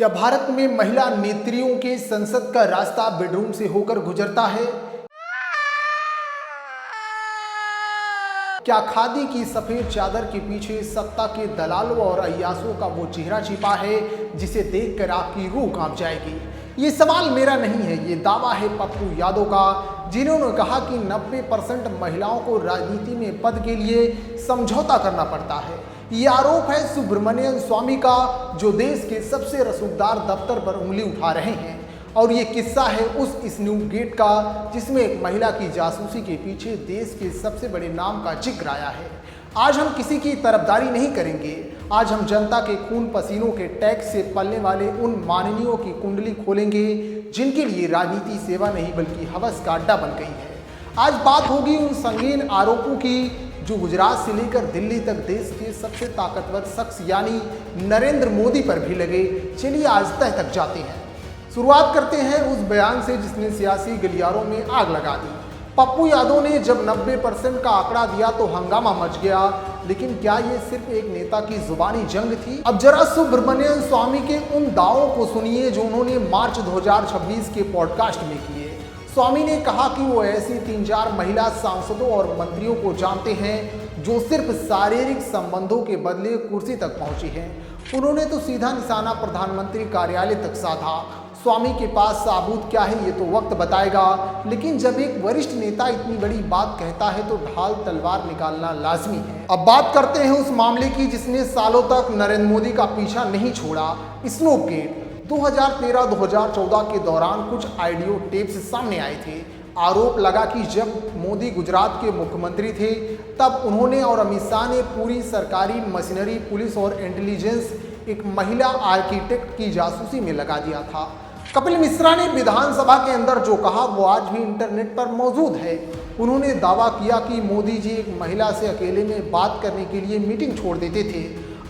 क्या भारत में महिला नेत्रियों के संसद का रास्ता बेडरूम से होकर गुजरता है? क्या खादी की सफेद चादर के पीछे सत्ता के दलालों और अय्यासों का वो चेहरा छिपा है जिसे देखकर आपकी रूह कांप जाएगी? ये सवाल मेरा नहीं है, ये दावा है पप्पू यादव का, जिन्होंने कहा कि 90% महिलाओं को राजनीति में पद के लिए समझौता करना पड़ता है। ये आरोप है सुब्रमण्यम स्वामी का, जो देश के सबसे रसूखदार दफ्तर पर उंगली उठा रहे हैं। और ये किस्सा है उस स्नूपगेट का जिसमें एक महिला की जासूसी के पीछे देश के सबसे बड़े नाम का जिक्र आया है। आज हम किसी की तरफदारी नहीं करेंगे, आज हम जनता के खून पसीनों के टैक्स से पलने वाले उन माननीयों की कुंडली खोलेंगे जिनके लिए राजनीति सेवा नहीं बल्कि हवस का अड्डा बन गई है। आज बात होगी उन संगीन आरोपों की जो गुजरात से लेकर दिल्ली तक देश के सबसे ताकतवर शख्स यानी नरेंद्र मोदी पर भी लगे। चलिए आज तह तक जाते हैं। शुरुआत करते हैं उस बयान से जिसने सियासी गलियारों में आग लगा दी। पप्पू यादव ने जब 90% का आंकड़ा दिया तो हंगामा मच गया, लेकिन क्या ये सिर्फ एक नेता की जुबानी जंग थी? अब जरा सुब्रमण्यम स्वामी के उन दावों को सुनिए जो उन्होंने मार्च 2026 के पॉडकास्ट में किए। स्वामी ने कहा कि वो ऐसी 3-4 महिला सांसदों और मंत्रियों को जानते हैं जो सिर्फ शारीरिक संबंधों के बदले कुर्सी तक पहुंची हैं। उन्होंने तो सीधा निशाना प्रधानमंत्री कार्यालय तक साधा। स्वामी के पास सबूत क्या है ये तो वक्त बताएगा, लेकिन जब एक वरिष्ठ नेता इतनी बड़ी बात कहता है तो ढाल तलवार निकालना लाजमी है। अब बात करते हैं उस मामले की जिसने सालों तक नरेंद्र मोदी का पीछा नहीं छोड़ा, स्नूपगेट। 2013-2014 के दौरान कुछ ऑडियो टेप्स सामने आए थे। आरोप लगा कि जब मोदी गुजरात के मुख्यमंत्री थे तब उन्होंने और अमित शाह ने पूरी सरकारी मशीनरी, पुलिस और इंटेलिजेंस एक महिला आर्किटेक्ट की जासूसी में लगा दिया था। कपिल मिश्रा ने विधानसभा के अंदर जो कहा वो आज भी इंटरनेट पर मौजूद है। उन्होंने दावा किया कि मोदी जी एक महिला से अकेले में बात करने के लिए मीटिंग छोड़ देते थे।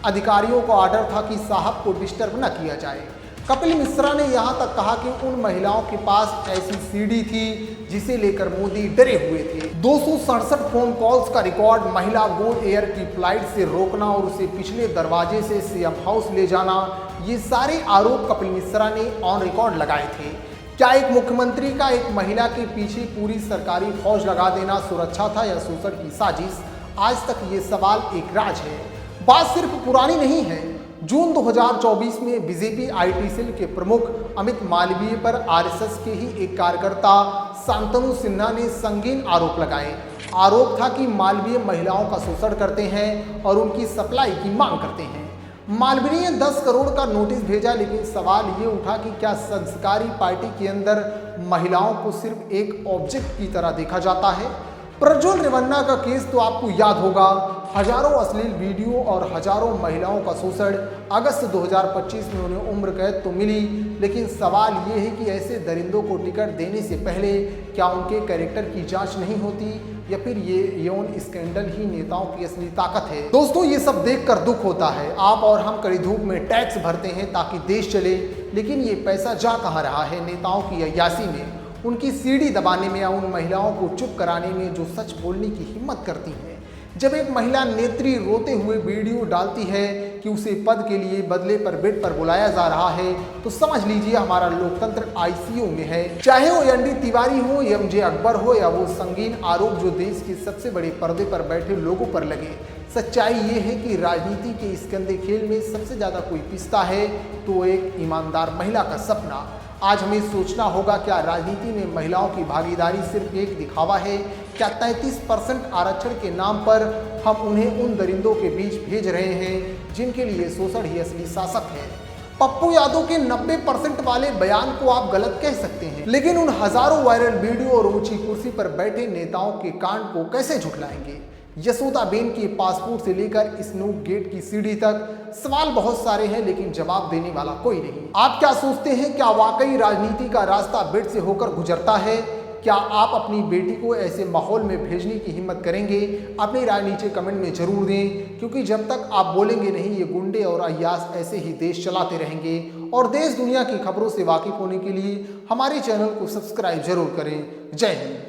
अधिकारियों को ऑर्डर था कि साहब को डिस्टर्ब न किया जाए। कपिल मिश्रा ने यहाँ तक कहा कि उन महिलाओं के पास ऐसी सीडी थी जिसे लेकर मोदी डरे हुए थे। 267 फोन कॉल्स का रिकॉर्ड, महिला गोल्ड एयर की फ्लाइट से रोकना और उसे पिछले दरवाजे से सीएम हाउस ले जाना, ये सारे आरोप कपिल मिश्रा ने ऑन रिकॉर्ड लगाए थे। क्या एक मुख्यमंत्री का एक महिला के पीछे पूरी सरकारी फौज लगा देना सुरक्षा था या शोषण की साजिश? आज तक ये सवाल एक राज है। बात सिर्फ पुरानी नहीं है। जून 2024 में बीजेपी आईटी सेल के प्रमुख अमित मालवीय पर आरएसएस के ही एक कार्यकर्ता शांतनु सिन्हा ने संगीन आरोप लगाए। आरोप था कि मालवीय महिलाओं का शोषण करते हैं और उनकी सप्लाई की मांग करते हैं। मालवीय ने 10 करोड़ का नोटिस भेजा, लेकिन सवाल ये उठा कि क्या संस्कारी पार्टी के अंदर महिलाओं को सिर्फ एक ऑब्जेक्ट की तरह देखा जाता है? प्रज्वल रेवन्ना का केस तो आपको याद होगा। हजारों अश्लील वीडियो और हजारों महिलाओं का शोषण। अगस्त 2025 में उन्हें उम्र कैद तो मिली, लेकिन सवाल ये है कि ऐसे दरिंदों को टिकट देने से पहले क्या उनके कैरेक्टर की जांच नहीं होती, या फिर ये यौन स्कैंडल ही नेताओं की असली ताकत है? दोस्तों, ये सब देखकर दुख होता है। आप और हम कड़ी धूप में टैक्स भरते हैं ताकि देश चले, लेकिन ये पैसा जा कहाँ रहा है? नेताओं की अय्यासी में, उनकी सीढ़ी दबाने में या उन महिलाओं को चुप कराने में जो सच बोलने की हिम्मत करती हैं। जब एक महिला नेत्री रोते हुए वीडियो डालती है कि उसे पद के लिए बदले पर बेड पर बुलाया जा रहा है, तो समझ लीजिए हमारा लोकतंत्र आईसीयू में है। चाहे वो एनडी तिवारी हो, एमजे अकबर हो, या वो संगीन आरोप जो देश के सबसे बड़े पर्दे पर बैठे लोगों पर लगे। सच्चाई ये है कि राजनीति के इस गंदे खेल में सबसे ज्यादा कोई पिसता है तो एक ईमानदार महिला का सपना। आज हमें सोचना होगा, क्या राजनीति में महिलाओं की भागीदारी सिर्फ एक दिखावा है? क्या 33% आरक्षण के नाम पर हम उन्हें उन दरिंदों के बीच भेज रहे हैं जिनके लिए शोषण ही असली शासक है? पप्पू यादव के 90% वाले बयान को आप गलत कह सकते हैं, लेकिन उन हजारों वायरल वीडियो और ऊंची कुर्सी पर बैठे नेताओं के कांड को कैसे झुठलाएंगे? यशोदाबेन के पासपोर्ट से लेकर स्नूपगेट की सीढ़ी तक सवाल बहुत सारे हैं, लेकिन जवाब देने वाला कोई नहीं। आप क्या सोचते हैं? क्या वाकई राजनीति का रास्ता बेड से होकर गुजरता है? क्या आप अपनी बेटी को ऐसे माहौल में भेजने की हिम्मत करेंगे? अपनी राय नीचे कमेंट में जरूर दें, क्योंकि जब तक आप बोलेंगे नहीं, ये गुंडे और अय्यास ऐसे ही देश चलाते रहेंगे। और देश दुनिया की खबरों से वाकिफ होने के लिए हमारे चैनल को सब्सक्राइब जरूर करें। जय हिंद।